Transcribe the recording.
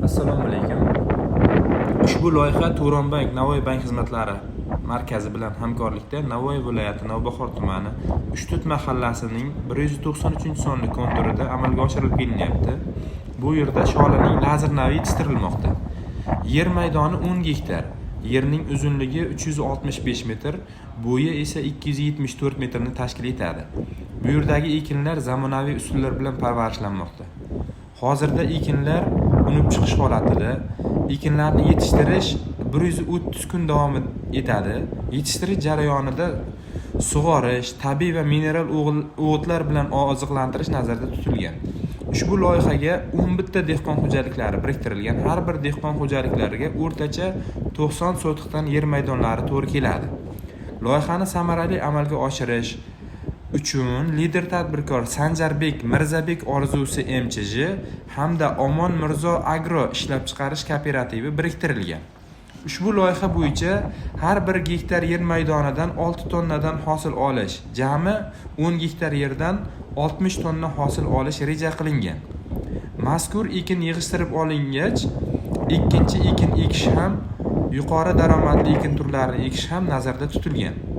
Assalomu alaykum. Ushbu loyiha Turonbank Navoiy bank xizmatlari markazi bilan hamkorlikda Navoiy viloyati Navbahor tumani Uchtut mahallasining 193-sonli konturida amalga oshirib kelinyapti. Bu yerda sholaning lazer navi yetishtirilmoqda. Yer maydoni 10 gektar, yerning uzunligi 365 metr, bo'yi esa 274 metrni tashkil etadi. Bu yerdagi ekinlar zamonaviy usullar bilan parvarishlanmoqda. Hozirda ekinlar unib chiqish holatida. Ekinlarni yetishtirish 130 kun davom etadi. Yetishtirish jarayonida sug'orish, tabiiy va mineral o'g'itlar bilan oziqlantirish nazarda tutilgan. Ushbu loyihaga 11 ta dehqon xo'jaliklari biriktirilgan. Har bir dehqon xo'jaliklariga o'rtacha 90 sotiqdan yer maydonlari to'g'ri keladi. Loyihani samarali amalga oshirish uchun lider tadbirkor Sanjarbek Mirzabek Orzusi MChJ hamda Omon Mirzo Agro ishlab chiqarish kooperativi biriktirilgan. Ushbu loyiha bo'yicha har bir gektar yer maydonidan 6 tonnadan hosil olish, jami 10 gektar yerdan 60 tonna hosil olish reja qilingan. Mazkur ekin yig'ishtirib olingach, ikkinchi ekin ekish ham, yuqori daromadli ekin turlarini ekish ham nazarda tutilgan.